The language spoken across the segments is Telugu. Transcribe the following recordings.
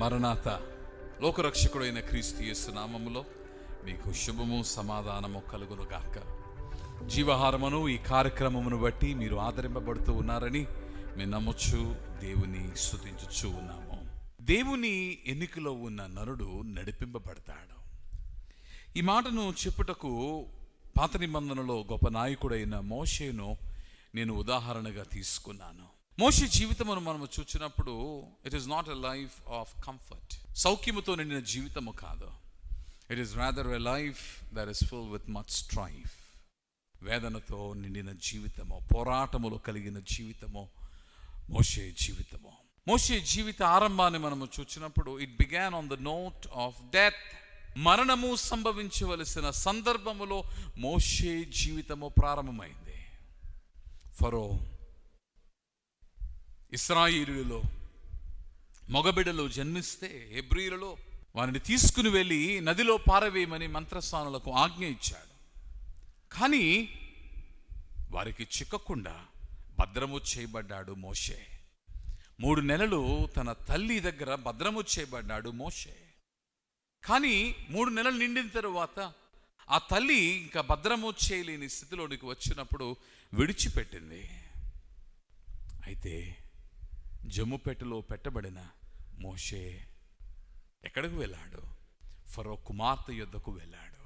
మరణాత లోకరక్షకుడైన క్రీస్తు యేసు నామములో మీకు శుభము సమాధానము కలుగును గాక. జీవహారమును ఈ కార్యక్రమమును బట్టి మీరు ఆదరింపబడుతూ ఉన్నారని మేము నమ్మొచ్చు, దేవుని స్తుతించుచూ ఉన్నాము. దేవుని ఎన్నికలో ఉన్న నరుడు నడిపింపబడతాడు. ఈ మాటను చెప్పుటకు పాత నిబంధనలో గొప్ప నాయకుడైన మోషేను నేను ఉదాహరణగా తీసుకున్నాను. మోషే జీవితమును మనము చూచినప్పుడు it is not a life of comfort, సౌఖ్యముతో నిండిన జీవితము కాదు. It is rather a life that is full with much strife. వేదనతో నిండిన జీవితము, పోరాటములో కలిగిన జీవితము మోషే జీవితము. మోషే జీవిత ఆరంభాన్ని మనము చూచినప్పుడు it began on the note of death. మరణము సంభవించవలసిన సందర్భములో మోషే జీవితము ప్రారంభమైంది. ఫరో ఇశ్రాయేలులో మగబిడ్డలు జన్మిస్తే హెబ్రీయులలో వారిని తీసుకుని వెళ్ళి నదిలో పారవేయమని మంత్రస్థానులకు ఆజ్ఞ ఇచ్చాడు. కానీ వారికి చిక్కకుండా భద్రము చేయబడ్డాడు మోషే. 3 నెలలు తన తల్లి దగ్గర భద్రము చేయబడ్డాడు మోషే. కానీ 3 నెలలు నిండిన తరువాత ఆ తల్లి ఇంకా భద్రము చేయలేని స్థితిలోనికి వచ్చినప్పుడు విడిచిపెట్టింది. అయితే జమ్ముపెట్టలో పెట్టబడిన మోషే ఎక్కడికి వెళ్ళాడు? ఫరో కుమార్తె యొద్దకు వెళ్ళాడు.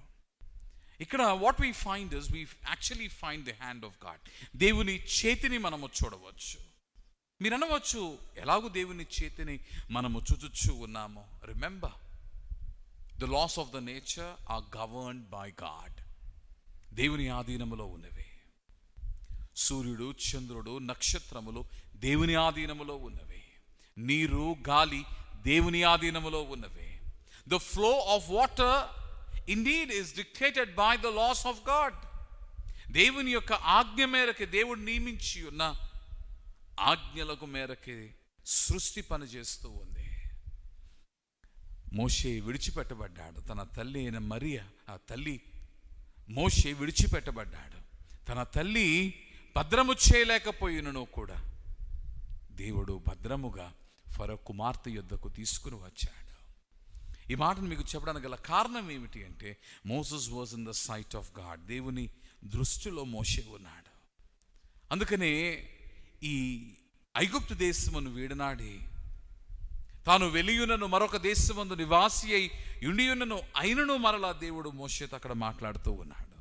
ఇక్కడ what we find is we actually find the hand of God. దేవుని చేతిని మనము చూడవచ్చు. మీరు అనవచ్చు, ఎలాగూ దేవుని చేతిని మనము చూచుచూ ఉన్నాము. Remember, the laws of the nature are governed by God. దేవుని ఆధీనములో ఉన్నవి. సూర్యుడు, చంద్రుడు, నక్షత్రములు దేవుని ఆధీనములో ఉన్నవి. నీరు, గాలి దేవుని ఆధీనములో ఉన్నవి. The flow of water indeed is dictated by the laws of God. దేవుని యొక్క ఆజ్ఞ మేరకి, దేవుడు నియమించి ఉన్న ఆజ్ఞలకు మేరకి సృష్టి పనిచేస్తూ ఉంది. మోషే విడిచిపెట్టబడ్డాడు. తన తల్లి అయిన మరియ, ఆ తల్లి మోషే విడిచిపెట్టబడ్డాడు. తన తల్లి భద్రము చేయలేకపోయినను కూడా దేవుడు భద్రముగా ఫరో కుమార్తె యొద్దకు తీసుకుని వచ్చాడు. ఈ మాటను మీకు చెప్పడానికి గల కారణం ఏమిటి అంటే, Moses was in the sight of God. దేవుని దృష్టిలో మోషే ఉన్నాడు. అందుకనే ఈ ఐగుప్తు దేశమును వీడనాడి తాను వెలియునను మరొక దేశమందు నివాసి అయి యుండియునను అయినను మరలా దేవుడు మోషేతో అక్కడ మాట్లాడుతూ ఉన్నాడు.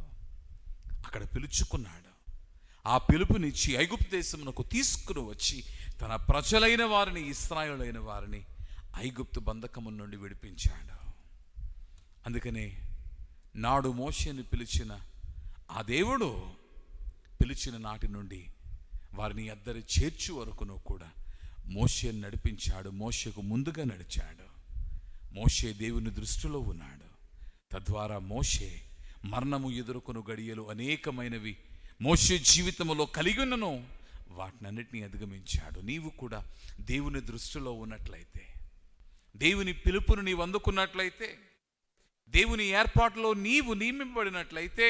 అక్కడ పిలుచుకున్నాడు. ఆ పిలుపునిచ్చి ఐగుప్తు దేశమునకు తీసుకుని వచ్చి తన ప్రజలైన వారిని, ఇశ్రాయేలులైన వారిని ఐగుప్తు బంధకము నుండి విడిపించాడు. అందుకనే నాడు మోషేని పిలిచిన ఆ దేవుడు పిలిచిన నాటి నుండి వారిని అద్దరి చేర్చు వరకును కూడా మోషేని నడిపించాడు. మోషేకు ముందుగా నడిచాడు. మోషే దేవుని దృష్టిలో ఉన్నాడు. తద్వారా మోషే మరణము ఎదుర్కొను గడియలు అనేకమైనవి మోషే జీవితంలో కలిగి ఉన్నను, వాటినన్నిటినీ అధిగమించాడు. నీవు కూడా దేవుని దృష్టిలో ఉన్నట్లయితే, దేవుని పిలుపును నీవు అందుకున్నట్లయితే, దేవుని ఏర్పాటులో నీవు నియమింపబడినట్లయితే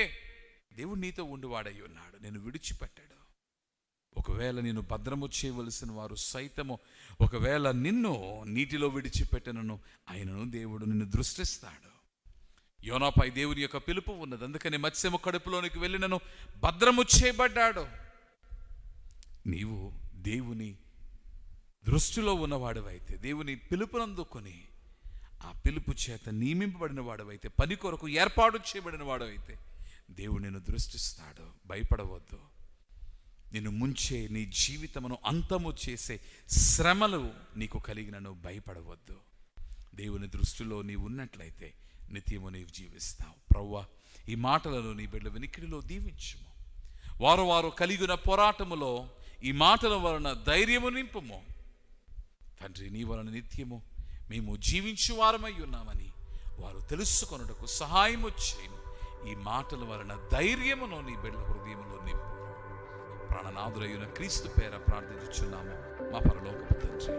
దేవుడు నీతో ఉండివాడై ఉన్నాడు. నేను విడిచిపెట్టాడు. ఒకవేళ నేను భద్రము చేయవలసిన వారు సైతము ఒకవేళ నిన్ను నీటిలో విడిచిపెట్టనను ఆయనను దేవుడు నిన్ను దృష్టిస్తాడు. యోనాపై దేవుని యొక్క పిలుపు ఉన్నది. అందుకని మత్స్యము కడుపులోనికి వెళ్ళినను భద్రము చేయబడ్డాడు. నీవు దేవుని దృష్టిలో ఉన్నవాడవైతే, దేవుని పిలుపునందుకొని ఆ పిలుపు చేత నియమింపబడిన వాడవైతే, పని కొరకు ఏర్పాటు చేయబడిన వాడవైతే దేవుడు నిన్ను దృష్టిస్తాడు. భయపడవద్దు. నిన్ను ముంచే, నీ జీవితమును అంతము చేసే శ్రమలు నీకు కలిగినను భయపడవద్దు. దేవుని దృష్టిలో నీవు ఉన్నట్లయితే నిత్యము నీవు జీవిస్తావు. ప్రభువా, ఈ మాటలను నీ బిడ్డల వినికిడిలో దీవించుము. వారు కలిగిన పోరాటములో ఈ మాటల వలన ధైర్యము నింపుము. తండ్రి, నీ వలన నిత్యము మేము జీవించు వారమై ఉన్నామని వారు తెలుసుకొనుటకు సహాయము చేయము. ఈ మాటల వలన ధైర్యమును నీ బిడ్డల హృదయములో నింపు. ప్రాణనాథుడైన క్రీస్తు పేర ప్రార్థించుచున్నాము మా పరలోకపు తండ్రి.